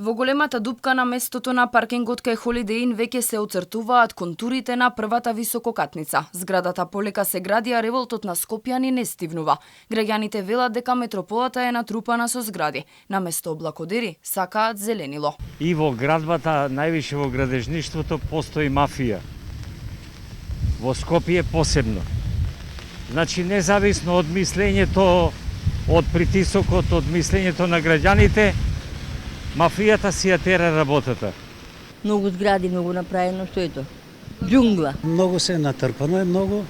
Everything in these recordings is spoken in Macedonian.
Во големата дупка на местото на паркингот кај Holiday Inn веќе се оцртуваат контурите на првата висококатница. Зградата полека се гради, а револтот на Скопјани не стивнува. Граѓаните велат дека метрополата е натрупана со згради. Наместо облакодери сакаат зеленило. И во градбата, највише во градежништвото, постои мафија. Во Скопје посебно. Значи, независно од мислењето, од притисокот, од мислењето на граѓаните, мафијата си ја тера работата. Многу згради, многу направено, што е тоа? Џунгла. Многу се натрпано е многу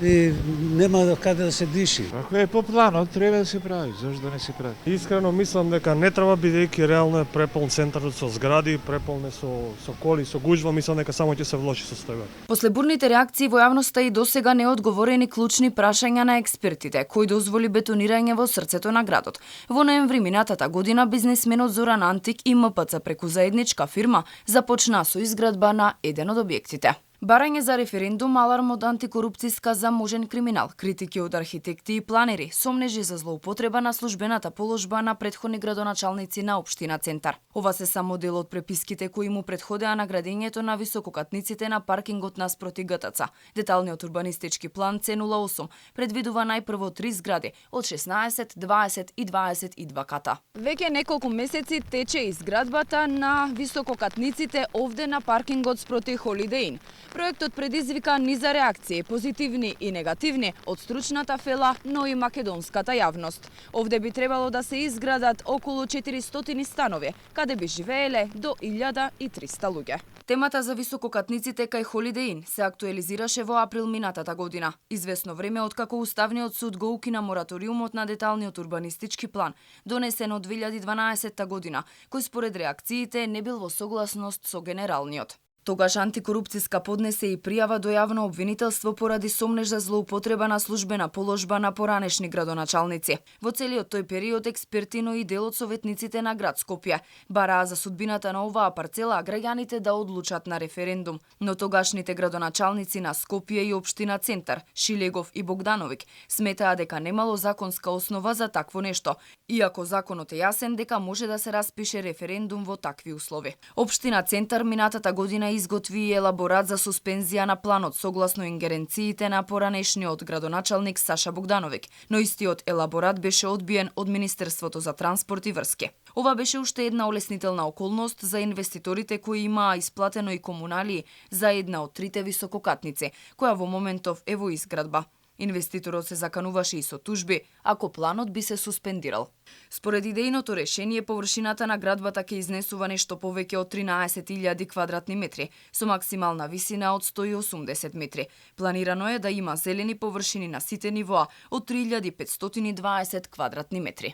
и нема каде да се диши. Ако е по планот, треба да се прави, зашто да не се прави? Искрено мислам дека не треба, бидејќи реално е преполн центарот со згради, преполн е со коли, со гужва, мислам дека само ќе се влоши состојбата. После бурните реакции во јавноста и досега неодговорени клучни прашања на експертите, кој дозволи бетонирање во срцето на градот. Во ноември минатата година бизнисменот Зоран Антик и МПЦ преку заедничка фирма започна со изградба на еден од објектите. Барање за референдум, аларм од антикорупцијска заможен криминал, критики од архитекти и планери, сомнежи за злоупотреба на службената положба на претходни градоначалници на општина Центар. Ова се само дел од преписките кои му претходеа на градењето на висококатниците на паркингот наспроти ГТЦ. Деталниот урбанистички план C08 предвидува најпрво 3 згради од 16, 20 и 22 ката. Веќе неколку месеци тече изградбата на висококатниците овде на паркингот спроти Holiday Inn. Проектот предизвика низа реакции, позитивни и негативни, од стручната фела, но и македонската јавност. Овде би требало да се изградат околу 400 станови, каде би живееле до 1300 луѓе. Темата за висококатниците кај Holiday Inn се актуелизираше во април минатата година. Известно време откако Уставниот суд го укина мораториумот на деталниот урбанистички план, донесен од 2012 година, кој според реакциите не бил во согласност со генералниот. Тогаш антикорупцијска поднесе и пријава до јавно обвинителство поради сомнеж за злоупотреба на службена положба на поранешни градоначалници. Во целиот тој период експерти, но и дел од советниците на град Скопје бараа за судбината на оваа парцела граѓаните да одлучат на референдум, но тогашните градоначалници на Скопје и општина Центар, Шилегов и Богдановик, сметаа дека немало законска основа за такво нешто, иако законот е јасен дека може да се распише референдум во такви услови. Општина Центар минатата година изготви и елаборат за суспензија на планот согласно ингеренциите на поранешниот градоначалник Саша Богдановик, но истиот елаборат беше одбиен од Министерството за транспорт и врски. Ова беше уште една олеснителна околност за инвеститорите кои имаа исплатено и комуналии за една од трите висококатници, која во моментов е во изградба. Инвеститорот се закануваше и со тужби, ако планот би се суспендирал. Според идејното решение, површината на градбата ќе изнесува нешто повеќе од 13.000 квадратни метри, со максимална висина од 180 метри. Планирано е да има зелени површини на сите нивоа од 3.520 квадратни метри.